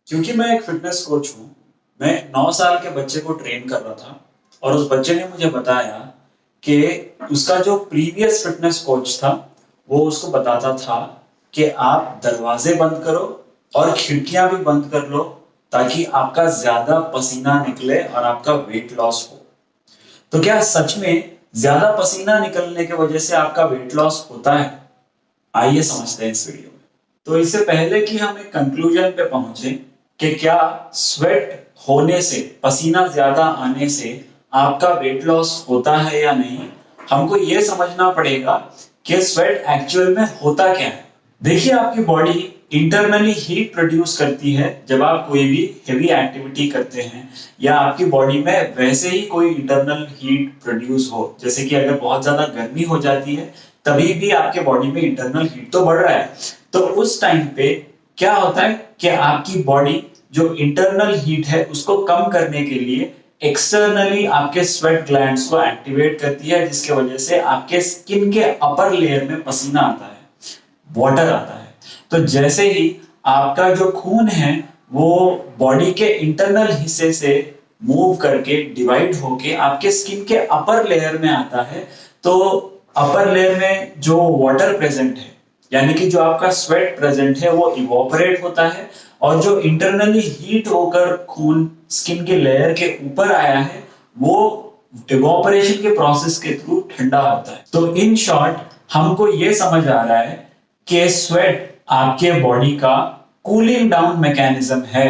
क्योंकि मैं एक फिटनेस कोच हूँ, मैं 9 साल के बच्चे को ट्रेन कर रहा था और उस बच्चे ने मुझे बताया कि उसका जो प्रीवियस फिटनेस कोच था, वो उसको बताता था कि आप दरवाजे बंद करो और खिड़कियां भी बंद कर लो ताकि आपका ज्यादा पसीना निकले और आपका वेट लॉस हो। तो क्या सच में ज्यादा पसीना निकलने की वजह से आपका वेट लॉस होता है? आइए समझते हैं इस वीडियो में। तो इससे पहले कि हम एक कंक्लूजन पे पहुंचे कि क्या स्वेट होने से, पसीना ज्यादा आने से आपका वेट लॉस होता है या नहीं, हमको यह समझना पड़ेगा कि स्वेट एक्चुअल में होता क्या है। देखिए, आपकी बॉडी इंटरनली हीट प्रोड्यूस करती है जब आप कोई भी हेवी एक्टिविटी करते हैं, या आपकी बॉडी में वैसे ही कोई इंटरनल हीट प्रोड्यूस हो, जैसे कि अगर बहुत ज्यादा गर्मी हो जाती है तभी भी आपके बॉडी में इंटरनल हीट तो बढ़ रहा है। तो उस टाइम पे क्या होता है कि आपकी बॉडी जो इंटरनल हीट है उसको कम करने के लिए एक्सटर्नली आपके स्वेट ग्लैंड्स को एक्टिवेट करती है, जिसके वजह से आपके स्किन के अपर लेयर में पसीना आता है, वाटर आता है। तो जैसे ही आपका जो खून है वो बॉडी के इंटरनल हिस्से से मूव करके डिवाइड होके आपके स्किन के अपर लेयर में आता है, तो अपर लेयर में जो वाटर प्रेजेंट है, यानी कि जो आपका स्वेट प्रेजेंट है, वो इवोपरेट होता है और जो इंटरनली हीट होकर खून स्किन के लेयर के ऊपर आया है वो इवोपरेशन के प्रोसेस के थ्रू ठंडा होता है। तो इन शॉर्ट हमको ये समझ आ रहा है कि स्वेट आपके बॉडी का कूलिंग डाउन मैकेनिज्म है।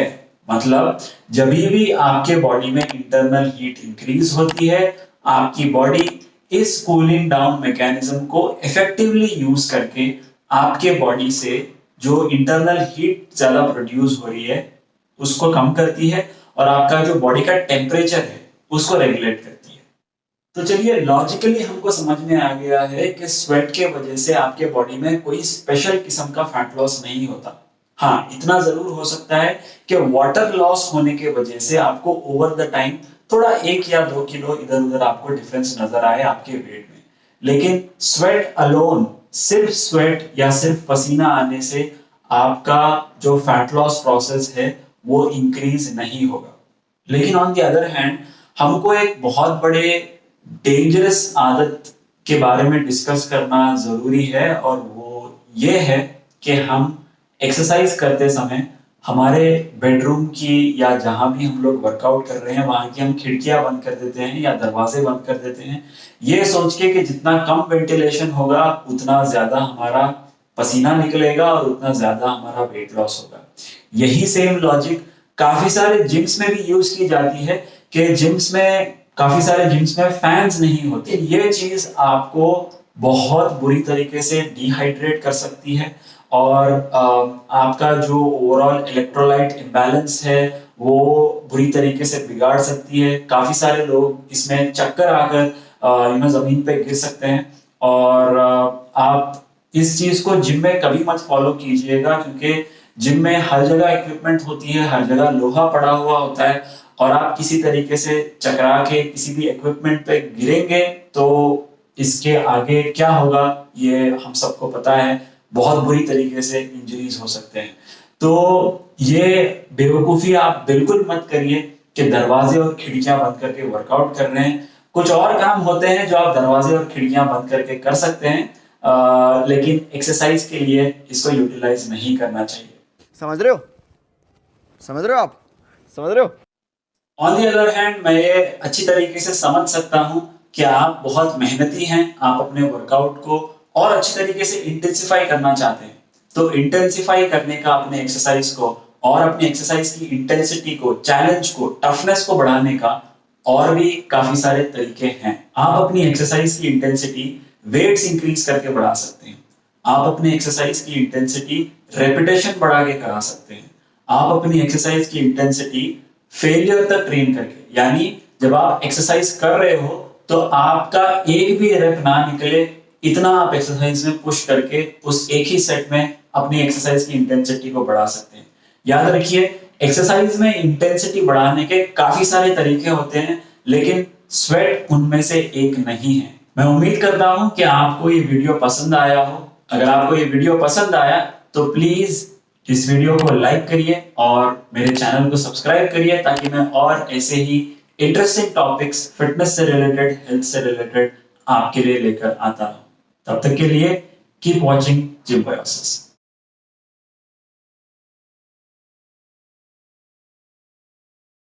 मतलब जब भी आपके बॉडी में इंटरनल हीट इंक्रीज होती है, आपकी बॉडी इस कूलिंग डाउन मैकेनिज्म को इफेक्टिवली यूज करके आपके बॉडी से जो इंटरनल हीट ज्यादा प्रोड्यूस हो रही है उसको कम करती है और आपका जो बॉडी का टेम्परेचर है उसको रेगुलेट करती है। तो चलिए, लॉजिकली हमको समझ में आ गया है कि स्वेट के वजह से आपके बॉडी में कोई स्पेशल किस्म का फैट लॉस नहीं होता। हाँ, इतना जरूर हो सकता है कि वाटर लॉस होने के वजह से आपको ओवर द टाइम थोड़ा 1 या 2 किलो इधर उधर आपको डिफरेंस नजर आए आपके वेट में। लेकिन स्वेट अलोन, सिर्फ स्वेट या सिर्फ पसीना आने से आपका जो फैट लॉस प्रोसेस है वो इंक्रीज नहीं होगा। लेकिन ऑन द अदर हैंड हमको एक बहुत बड़े डेंजरस आदत के बारे में डिस्कस करना जरूरी है, और वो ये है कि हम एक्सरसाइज करते समय हमारे बेडरूम की या जहां भी हम लोग वर्कआउट कर रहे हैं वहां की हम खिड़कियां बंद कर देते हैं या दरवाजे बंद कर देते हैं, ये सोच के कि जितना कम वेंटिलेशन होगा उतना ज्यादा हमारा पसीना निकलेगा और उतना ज्यादा हमारा वेट लॉस होगा। यही सेम लॉजिक काफी सारे जिम्स में भी यूज की जाती है कि काफी सारे जिम्स में फैंस नहीं होते। ये चीज आपको बहुत बुरी तरीके से डिहाइड्रेट कर सकती है और आपका जो ओवरऑल इलेक्ट्रोलाइट इम्बैलेंस है वो बुरी तरीके से बिगाड़ सकती है। काफी सारे लोग इसमें चक्कर आकर जमीन पे गिर सकते हैं। और आप इस चीज को जिम में कभी मत फॉलो कीजिएगा, क्योंकि जिम में हर जगह इक्विपमेंट होती है, हर जगह लोहा पड़ा हुआ होता है, और आप किसी तरीके से चकरा के किसी भी इक्विपमेंट पे गिरेंगे तो इसके आगे क्या होगा ये हम सबको पता है, बहुत बुरी तरीके से इंजरीज हो सकते हैं। तो ये बेवकूफी आप बिल्कुल मत करिए कि दरवाजे और खिड़कियां बंद करके वर्कआउट कर रहे हैं। कुछ और काम होते हैं जो आप दरवाजे और खिड़कियां बंद करके कर सकते हैं, लेकिन एक्सरसाइज के लिए इसको यूटिलाइज नहीं करना चाहिए। समझ रहे हो? समझ रहे हो आप? समझ रहे हो? ऑन दी अदर हैंड मैं ये अच्छी तरीके से समझ सकता हूं कि आप बहुत मेहनती हैं, आप अपने वर्कआउट को और अच्छी तरीके से इंटेंसिफाई करना चाहते हैं। तो इंटेंसिफाई करने का, अपने एक्सरसाइज को और अपनी एक्सरसाइज की इंटेंसिटी को, चैलेंज को, टफनेस को बढ़ाने का और भी काफी सारे तरीके हैं। आप अपनी एक्सरसाइज की इंटेंसिटी वेट्स इंक्रीज करके बढ़ा सकते हैं। आप अपनी एक्सरसाइज की इंटेंसिटी रेपिटेशन बढ़ा के करा सकते हैं। आप अपनी एक्सरसाइज की इंटेंसिटी फेलियर तक ट्रेन करके, यानी जब आप एक्सरसाइज कर रहे हो तो आपका एक भी रेप ना निकले, इतना आप एक्सरसाइज में पुश करके उस एक ही सेट में अपनी एक्सरसाइज की इंटेंसिटी को बढ़ा सकते हैं। याद रखिए, एक्सरसाइज में इंटेंसिटी बढ़ाने के काफी सारे तरीके होते हैं, लेकिन स्वेट उनमें से एक नहीं है। मैं उम्मीद करता हूं कि आपको ये वीडियो पसंद आया हो। अगर आपको ये वीडियो पसंद आया तो प्लीज इस वीडियो को लाइक करिए और मेरे चैनल को सब्सक्राइब करिए ताकि मैं और ऐसे ही इंटरेस्टिंग टॉपिक्स फिटनेस से रिलेटेड, हेल्थ से रिलेटेड आपके लिए लेकर आता रहूं। तब तक के लिए कीप वॉचिंग जिम्बायोसिस।